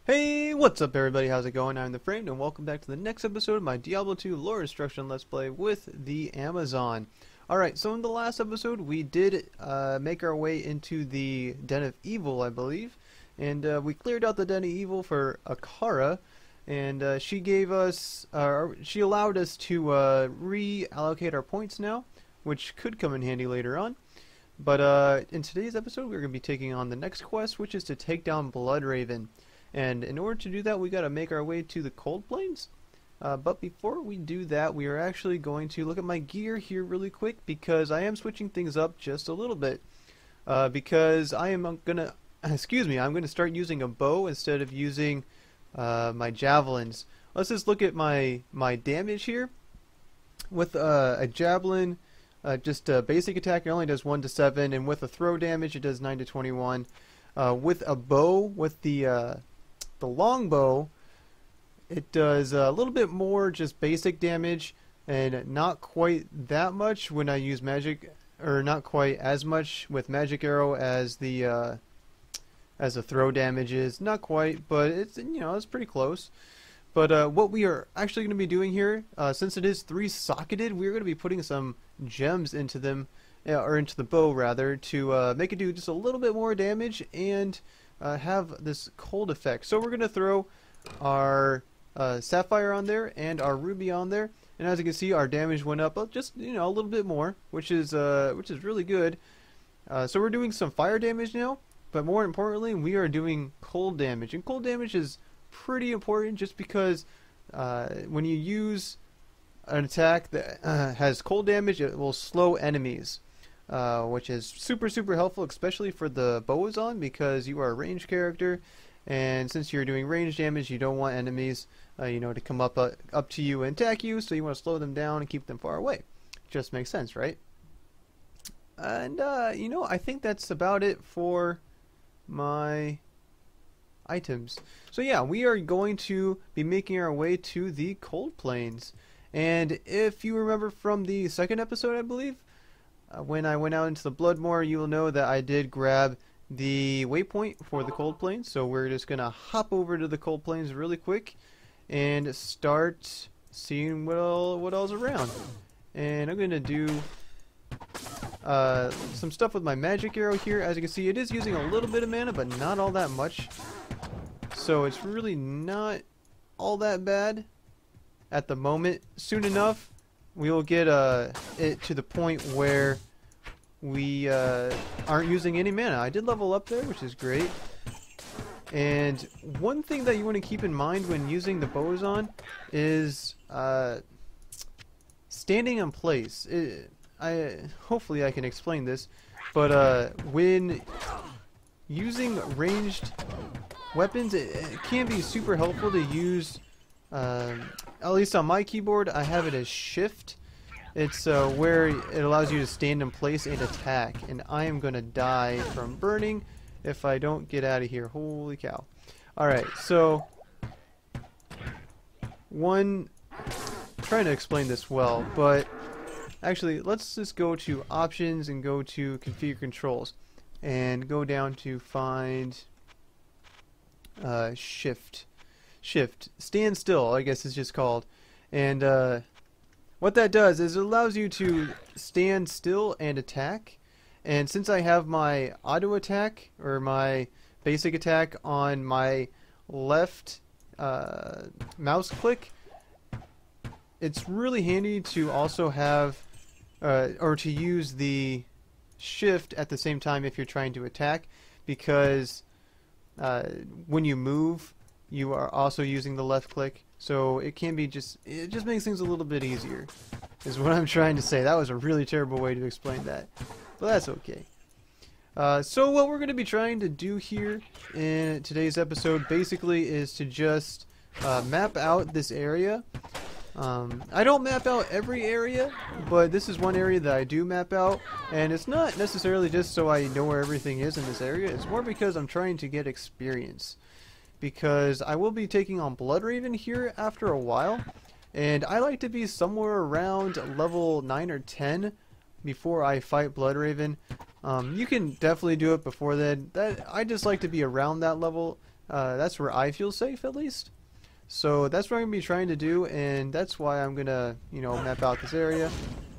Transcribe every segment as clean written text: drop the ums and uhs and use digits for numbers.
Hey, what's up everybody, how's it going? I'm the Framed and welcome back to the next episode of my Diablo 2 lore destruction let's play with the Amazon. Alright, so in the last episode we did make our way into the Den of Evil, I believe. And we cleared out the Den of Evil for Akara. And she gave us, she allowed us to reallocate our points now, which could come in handy later on. But in today's episode we're going to be taking on the next quest, which is to take down Bloodraven. And in order to do that, we got to make our way to the Cold Plains. But before we do that, we are actually going to look at my gear here really quick, because I am switching things up just a little bit. Because I am gonna, I'm gonna start using a bow instead of using my javelins. Let's just look at my damage here. With a javelin, just a basic attack, it only does 1 to 7, and with a throw damage, it does 9 to 21. With a bow, with the longbow, it does a little bit more just basic damage and not quite that much when I use magic, or not quite as much with magic arrow as the throw damage is. Not quite, but it's, you know, it's pretty close. But what we are actually going to be doing here, since it is 3-socketed, we're going to be putting some gems into them, or into the bow rather, to make it do just a little bit more damage and have this cold effect. So we're going to throw our sapphire on there and our ruby on there, and as you can see, our damage went up just, you know, a little bit more, which is really good. So we're doing some fire damage now, but more importantly, we are doing cold damage, and cold damage is pretty important just because when you use an attack that has cold damage, it will slow enemies. Which is super helpful, especially for the Bowazon, because you are a ranged character, and since you're doing range damage, you don't want enemies, you know, to come up to you and attack you. So you want to slow them down and keep them far away. Just makes sense, right? And you know, I think that's about it for my items. So yeah, we are going to be making our way to the Cold Plains, and if you remember from the second episode, I believe. When I went out into the Bloodmoor, you will know that I did grab the waypoint for the Cold Plains. So we're just going to hop over to the Cold Plains really quick and start seeing what all's around. And I'm going to do some stuff with my magic arrow here. As you can see, it is using a little bit of mana, but not all that much. So it's really not all that bad at the moment. Soon enough, we will get it to the point where we aren't using any mana. I did level up there, which is great. And one thing that you want to keep in mind when using the Bowazon is standing in place. Hopefully I can explain this, but when using ranged weapons, it can be super helpful to use, at least on my keyboard, I have it as shift. It's where it allows you to stand in place and attack. And I am going to die from burning if I don't get out of here. Holy cow. Alright, so trying to explain this well, but actually let's just go to options and go to configure controls and go down to find shift. Stand still, I guess it's just called. And what that does is it allows you to stand still and attack. And since I have my auto attack, or my basic attack, on my left mouse click, it's really handy to also have or to use the shift at the same time if you're trying to attack, because when you move, you are also using the left click, so it can be it just makes things a little bit easier, is what I'm trying to say. That was a really terrible way to explain that, but that's okay. So what we're going to be trying to do here in today's episode basically is to just map out this area. I don't map out every area, but this is one area that I do map out, and it's not necessarily just so I know where everything is in this area. It's more because I'm trying to get experience, because I will be taking on Bloodraven here after a while, and I like to be somewhere around level 9 or 10 before I fight Bloodraven. You can definitely do it before then. I just like to be around that level That's where I feel safe, at least. So that's what I'm going to be trying to do, and that's why I'm going to, you know, map out this area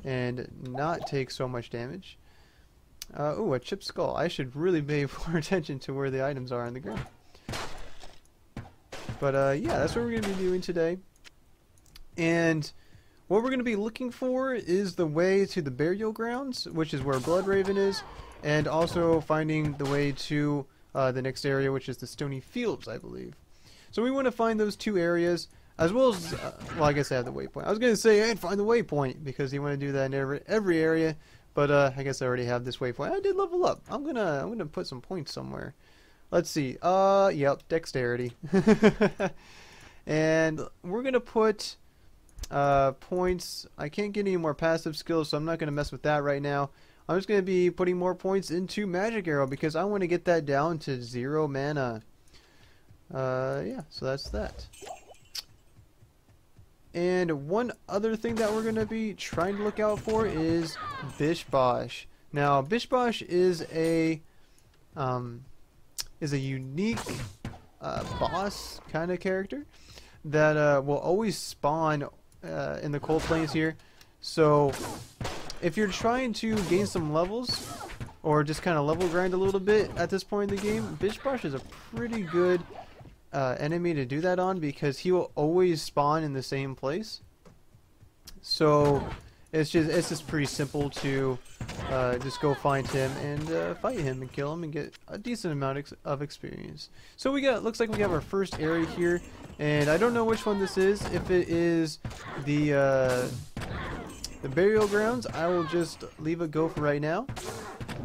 and not take so much damage. Ooh, a chipped skull. I should really pay more attention to where the items are on the ground. But yeah, that's what we're going to be doing today. And what we're going to be looking for is the way to the burial grounds, which is where Bloodraven is, and also finding the way to the next area, which is the Stony Fields, I believe. So we want to find those two areas, as well as, well, I guess I have the waypoint. I was going to say, hey, find the waypoint, because you want to do that in every area, but I guess I already have this waypoint. I did level up. I'm gonna put some points somewhere. Let's see. Yep, dexterity. And we're gonna put points. I can't get any more passive skills, so I'm not gonna mess with that right now. I'm just gonna be putting more points into Magic Arrow because I want to get that down to 0 mana. Yeah, so that's that. And one other thing that we're going to be trying to look out for is Bishibosh. Now, Bishibosh is a unique boss kind of character that will always spawn in the cold plains here. So, if you're trying to gain some levels or just kind of level grind a little bit at this point in the game, Bishibosh is a pretty good enemy to do that on because he will always spawn in the same place. So it's just pretty simple to just go find him and fight him and kill him and get a decent amount of experience. So looks like we have our first area here, and I don't know which one this is. If it is the burial grounds, I will just leave it go for right now.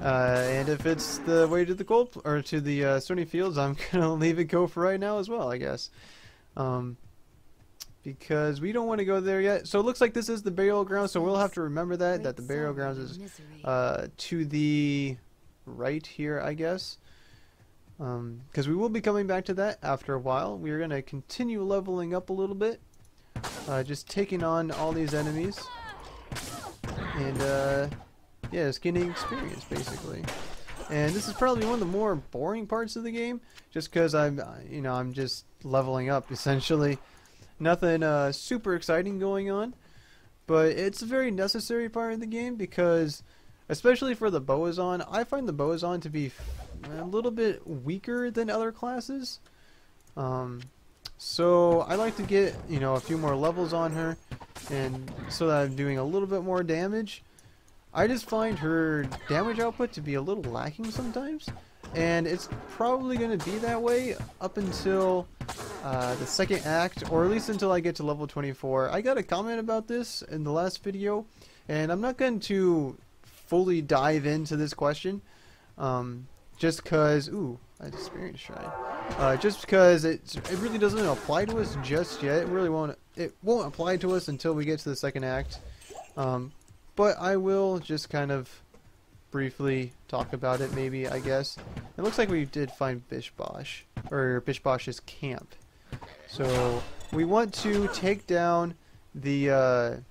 And if it's the way to the to the Stony Fields, I'm gonna leave it go for right now as well, I guess, because we don't want to go there yet. So it looks like this is the burial ground, so we'll have to remember that the burial grounds is to the right here, I guess, because we will be coming back to that after a while. We're gonna continue leveling up a little bit, just taking on all these enemies, and yeah, it's getting experience basically. And this is probably one of the more boring parts of the game, just because I'm just leveling up essentially. Nothing super exciting going on, but it's a very necessary part of the game because, especially for the Bowazon, I find the Bowazon to be a little bit weaker than other classes. So I like to get a few more levels on her, and so that I'm doing a little bit more damage. I just find her damage output to be a little lacking sometimes, and it's probably going to be that way up until the second act, or at least until I get to level 24. I got a comment about this in the last video, and I'm not going to fully dive into this question, just because, ooh, I had experience shrine. Just because it really doesn't apply to us just yet. It won't apply to us until we get to the second act. But I will just kind of briefly talk about it, maybe, I guess. It looks like we did find Bishibosh, or Bishibosh's camp. So we want to take down the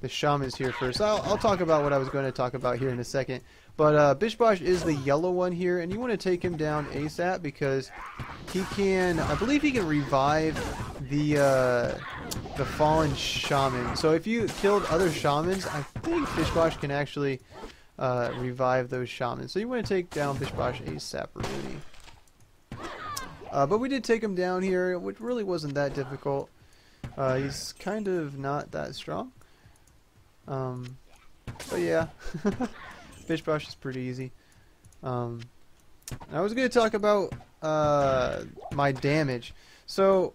shamans here first. I'll talk about what I was going to talk about here in a second. But Bishibosh is the yellow one here, and you want to take him down ASAP because he can, I believe he can revive the fallen shaman. So if you killed other shamans, I think Bishibosh can actually revive those shamans. So you want to take down Bishibosh ASAP, really. But we did take him down here, which really wasn't that difficult. He's kind of not that strong. But yeah. Bishibosh is pretty easy. I was going to talk about my damage. So,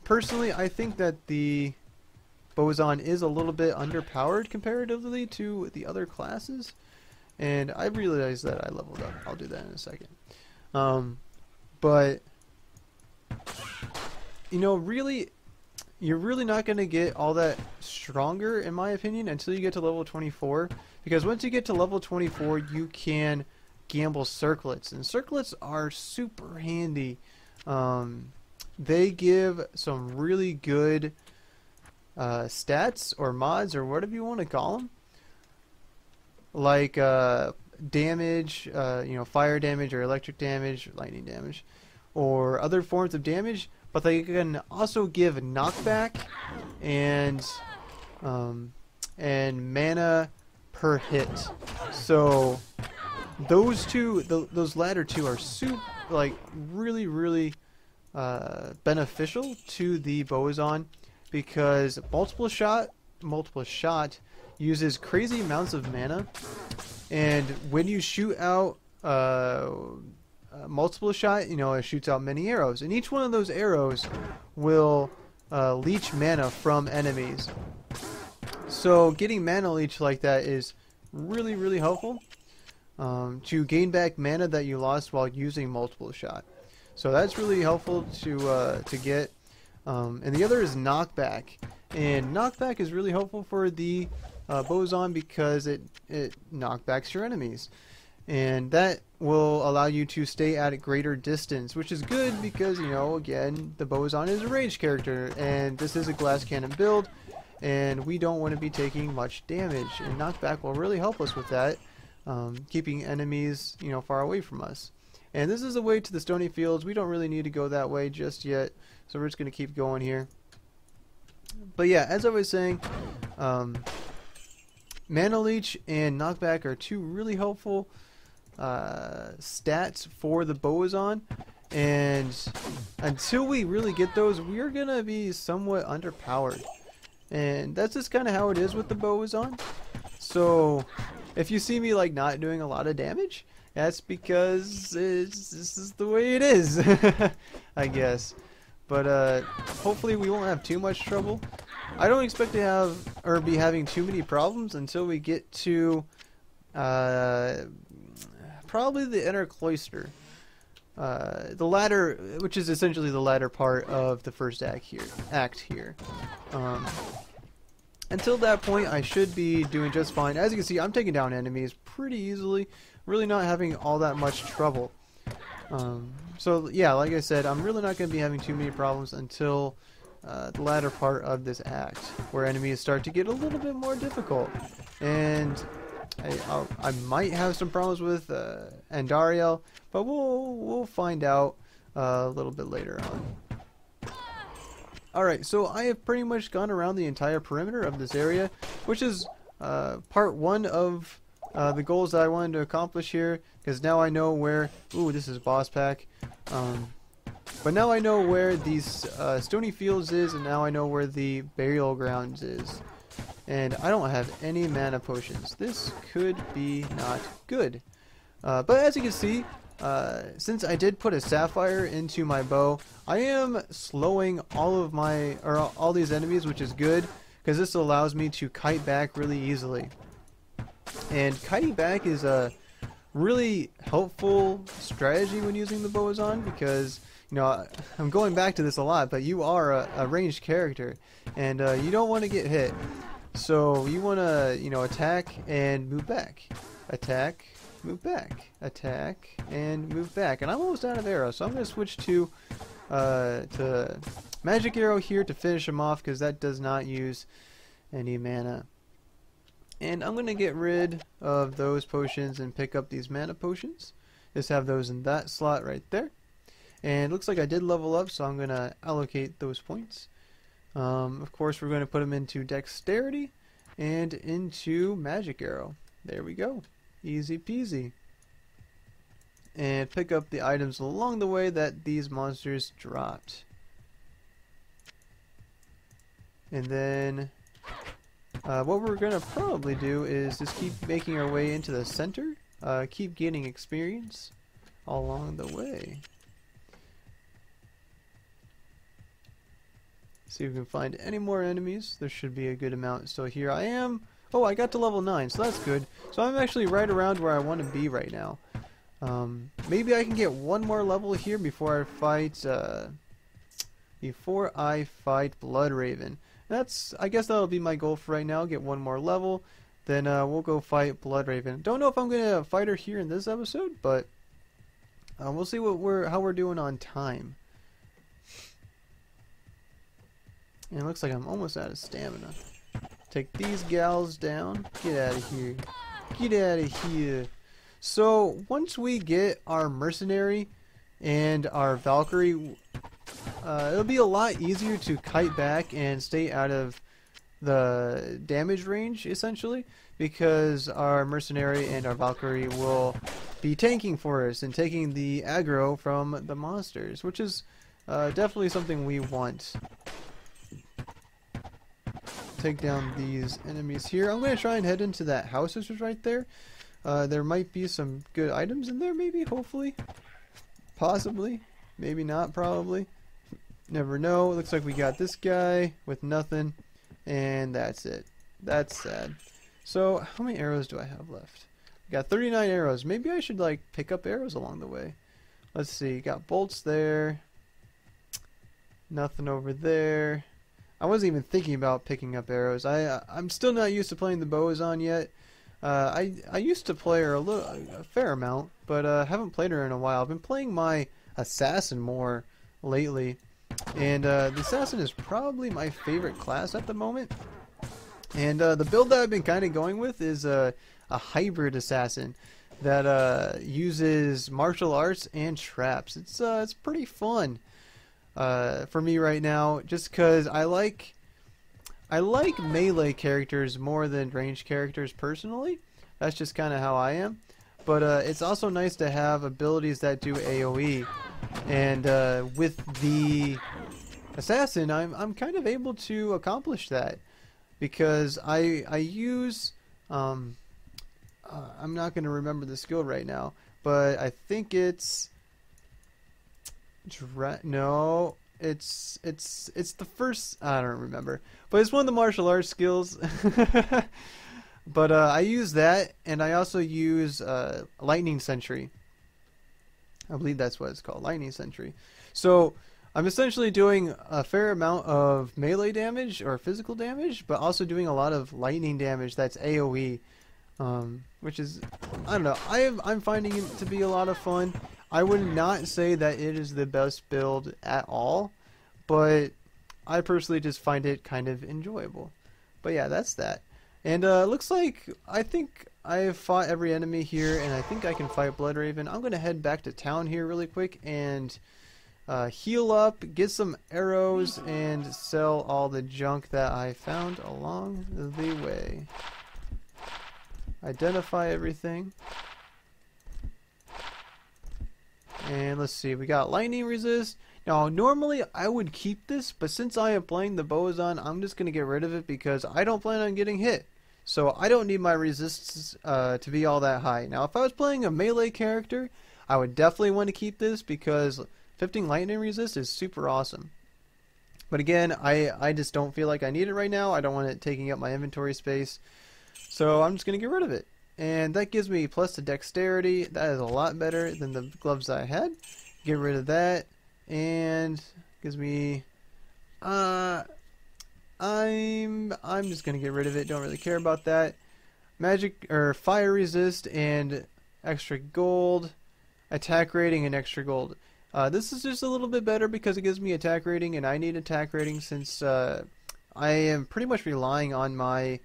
personally, I think that the Bowazon is a little bit underpowered comparatively to the other classes. And I realized that I leveled up. I'll do that in a second. But, really, you're really not going to get all that stronger, in my opinion, until you get to level 24. Because once you get to level 24, you can gamble circlets. And circlets are super handy. They give some really good stats or mods or whatever you want to call them. Like damage, fire damage or electric damage, or lightning damage. or other forms of damage, but they can also give knockback and mana per hit. So those two, those latter two, are really beneficial to the Bowazon, because multiple shot uses crazy amounts of mana, and when you shoot out multiple shot, you know, it shoots out many arrows, and each one of those arrows will leech mana from enemies. So getting mana leech like that is really helpful to gain back mana that you lost while using multiple shot. So that's really helpful to get. And the other is knockback, and knockback is really helpful for the Bowazon because it knockbacks your enemies, and that will allow you to stay at a greater distance, which is good because, you know, again, the Bowazon is a ranged character, and this is a glass cannon build, and we don't want to be taking much damage, and knockback will really help us with that, keeping enemies, you know, far away from us. And this is the way to the Stony Fields. We don't really need to go that way just yet, so we're just going to keep going here. But yeah, as I was saying, Mana Leech and Knockback are two really helpful stats for the Bowazon, and until we really get those, we're going to be somewhat underpowered. And that's just kind of how it is with the Bowazon. So if you see me like not doing a lot of damage, that's because this is the way it is, I guess. But hopefully we won't have too much trouble. I don't expect to have or be having too many problems until we get to probably the inner cloister, the ladder, which is essentially the latter part of the first act here. Until that point, I should be doing just fine. As you can see, I'm taking down enemies pretty easily, really not having all that much trouble. So yeah, like I said, I'm really not going to be having too many problems until the latter part of this act, where enemies start to get a little bit more difficult. And I might have some problems with Andariel, but we'll find out a little bit later on. Alright, so I have pretty much gone around the entire perimeter of this area, which is part one of the goals that I wanted to accomplish here, because now I know where... Ooh, this is boss pack. But now I know where these Stony Fields is, and now I know where the Burial Grounds is. And I don't have any mana potions. This could be not good. But as you can see, since I did put a sapphire into my bow, I am slowing all these enemies, which is good, because this allows me to kite back really easily. And kiting back is a really helpful strategy when using the Bowazon, because, you know, I'm going back to this a lot, but you are a ranged character, and you don't want to get hit. So you want to, you know, attack and move back. Attack, move back. Attack and move back. And I'm almost out of arrows, so I'm going to switch to Magic Arrow here to finish him off, because that does not use any mana. And I'm going to get rid of those potions and pick up these mana potions. Just have those in that slot right there. And it looks like I did level up, so I'm going to allocate those points. Of course, we're going to put them into Dexterity and into Magic Arrow. There we go. Easy peasy. And pick up the items along the way that these monsters dropped. And then what we're going to probably do is just keep making our way into the center. Keep getting experience along the way. See if we can find any more enemies. There should be a good amount still here. I am... Oh, I got to level 9, so that's good. So I'm actually right around where I want to be right now. Maybe I can get one more level here before I fight Bloodraven. I guess that'll be my goal for right now. Get one more level, then we'll go fight Bloodraven. Don't know if I'm gonna fight her here in this episode, but we'll see how we're doing on time. And it looks like I'm almost out of stamina. Take these gals down. Get out of here. Get out of here. So once we get our Mercenary and our Valkyrie, it'll be a lot easier to kite back and stay out of the damage range, essentially, because our Mercenary and our Valkyrie will be tanking for us and taking the aggro from the monsters, which is definitely something we want. Take down these enemies here. I'm going to try and head into that house which is right there. There might be some good items in there, maybe, hopefully, possibly, maybe not, probably. Never know. Looks like we got this guy with nothing, and that's it. That's sad. So, how many arrows do I have left? I got 39 arrows. Maybe I should, like, pick up arrows along the way. Let's see. Got bolts there. Nothing over there. I wasn't even thinking about picking up arrows. I'm still not used to playing the Bowazon yet. I used to play her a fair amount, but haven't played her in a while. I've been playing my assassin more lately, and the assassin is probably my favorite class at the moment. And the build that I've been kind of going with is a hybrid assassin that uses martial arts and traps. It's pretty fun for me right now, just because I like melee characters more than ranged characters personally. That's just kind of how I am. But it's also nice to have abilities that do AoE, and with the assassin, I'm kind of able to accomplish that because I use I'm not going to remember the skill right now, but I think it's no. It's the first, I don't remember, but it's one of the martial arts skills. But I use that, and I also use Lightning Sentry. I believe that's what it's called, Lightning Sentry. So I'm essentially doing a fair amount of melee damage or physical damage, but also doing a lot of lightning damage that's AoE, which is, I don't know, I'm finding it to be a lot of fun. I would not say that it is the best build at all, but I personally just find it kind of enjoyable. But yeah, that's that. And looks like I think I've fought every enemy here, and I think I can fight Bloodraven. I'm going to head back to town here really quick and heal up, get some arrows, and sell all the junk that I found along the way. Identify everything. And let's see, we got lightning resist. Now, normally I would keep this, but since I am playing the Bowazon, I'm just going to get rid of it because I don't plan on getting hit. So I don't need my resists to be all that high. Now, if I was playing a melee character, I would definitely want to keep this because 15 lightning resist is super awesome. But again, I just don't feel like I need it right now. I don't want it taking up my inventory space. So I'm just going to get rid of it. And that gives me plus to dexterity. That is a lot better than the gloves I had. Get rid of that. And gives me I'm just gonna get rid of it. Don't really care about that. Magic or fire resist and extra gold. Attack rating and extra gold. This is just a little bit better because it gives me attack rating, and I need attack rating since I am pretty much relying on my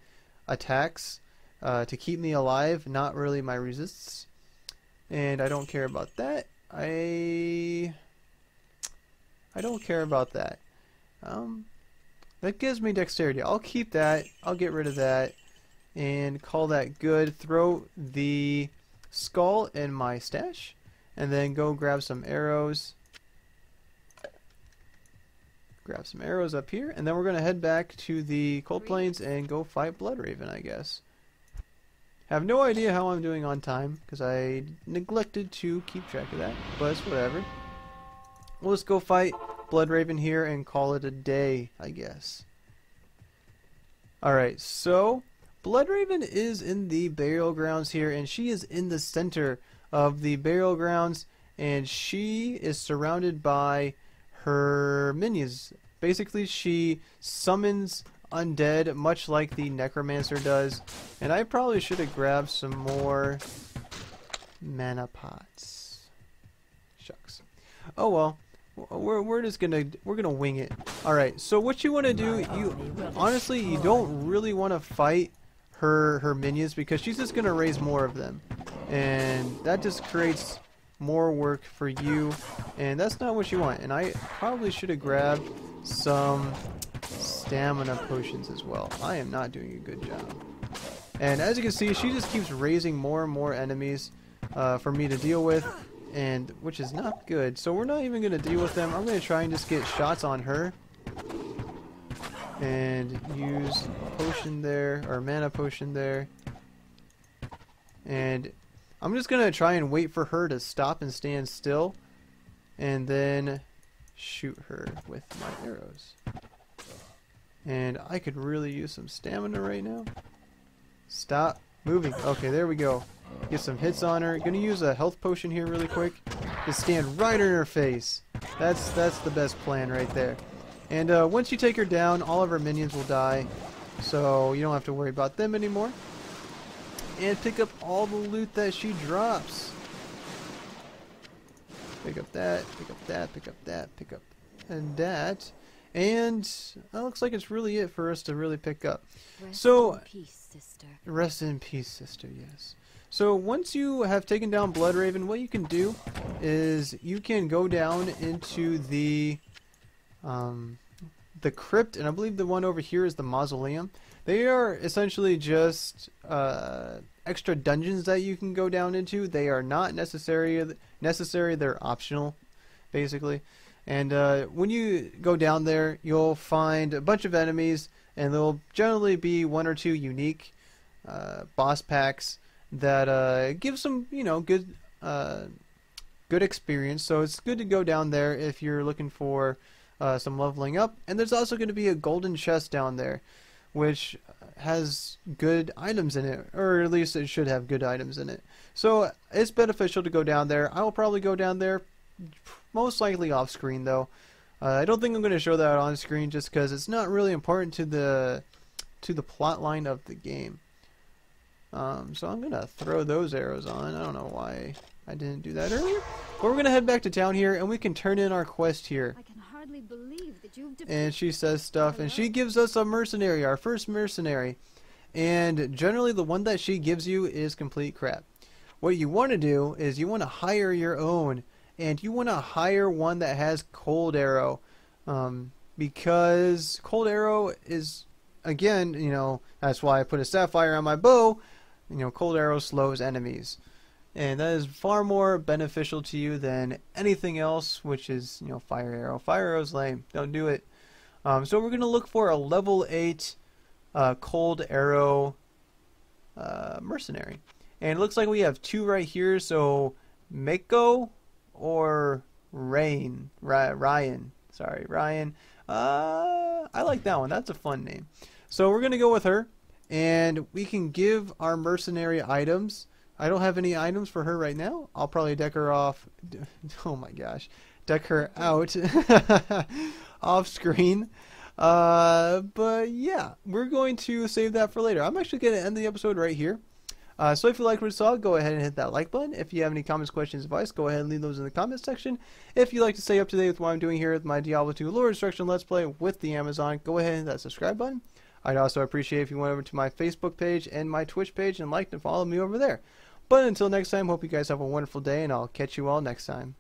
attacks to keep me alive, not really my resists. And I don't care about that. I don't care about that. That gives me dexterity. I'll keep that. I'll get rid of that and call that good. Throw the skull in my stash and then go grab some arrows. Grab some arrows up here, and then we're going to head back to the Cold Plains and go fight Bloodraven, I guess. Have no idea how I'm doing on time because I neglected to keep track of that, but it's whatever. We'll just go fight Bloodraven here and call it a day, I guess. Alright, so Bloodraven is in the burial grounds here, and she is in the center of the burial grounds, and she is surrounded by her minions. Basically, she summons undead, much like the Necromancer does, and I probably should have grabbed some more mana pots. Shucks. Oh well. We're gonna wing it. All right. So what you want to do, you don't really want to fight her minions because she's just gonna raise more of them, and that just creates more work for you, and that's not what you want. And I probably should have grabbed some stamina potions as well. I am not doing a good job. And as you can see, she just keeps raising more and more enemies for me to deal with, and which is not good. So we're not even going to deal with them. I'm going to try and just get shots on her and use a potion there, or mana potion there. And I'm just going to try and wait for her to stop and stand still, and then shoot her with my arrows. And I could really use some stamina right now. Stop moving. Okay, there we go. Get some hits on her. Gonna use a health potion here really quick. Just stand right in her face. That's the best plan right there. And once you take her down, all of her minions will die, so you don't have to worry about them anymore. And pick up all the loot that she drops. Pick up that, pick up that, pick up that, pick up and that. And that looks like it's really it for us to really pick up. Rest in peace, sister. Rest in peace, sister, yes. So once you have taken down Bloodraven, what you can do is you can go down into the crypt, and I believe the one over here is the mausoleum. They are essentially just extra dungeons that you can go down into. They are not necessary, they're optional, basically. And when you go down there, you'll find a bunch of enemies, and there'll generally be one or two unique boss packs that give some, good experience. So it's good to go down there if you're looking for some leveling up. And there's also going to be a golden chest down there, which has good items in it, or at least it should have good items in it. So it's beneficial to go down there. I will probably go down there, most likely off screen though. I don't think I'm going to show that on screen just because it's not really important to the plot line of the game. So I'm going to throw those arrows on. I don't know why I didn't do that earlier. But we're going to head back to town here, and we can turn in our quest here. I can hardly believe that you've and she says stuff, and she gives us a mercenary, our first mercenary. And generally the one that she gives you is complete crap. What you want to do is you want to hire your own, and you want to hire one that has cold arrow. Because cold arrow is, again, that's why I put a sapphire on my bow. Cold arrow slows enemies, and that is far more beneficial to you than anything else, which is, fire arrow. Fire arrow's lame. Don't do it. So we're going to look for a level 8 cold arrow mercenary. And it looks like we have two right here, so Mako or Ryan. Sorry, Ryan. I like that one. That's a fun name. So we're going to go with her. And we can give our mercenary items. I don't have any items for her right now. I'll probably deck her off. Oh my gosh. Deck her out off screen. But yeah, we're going to save that for later. I'm actually going to end the episode right here. So if you liked what you saw, go ahead and hit that like button. If you have any comments, questions, advice, go ahead and leave those in the comments section. If you'd like to stay up to date with what I'm doing here with my Diablo 2 lore instruction let's play with the Amazon, go ahead and hit that subscribe button. I'd also appreciate if you went over to my Facebook page and my Twitch page and liked and followed me over there. But until next time, hope you guys have a wonderful day, and I'll catch you all next time.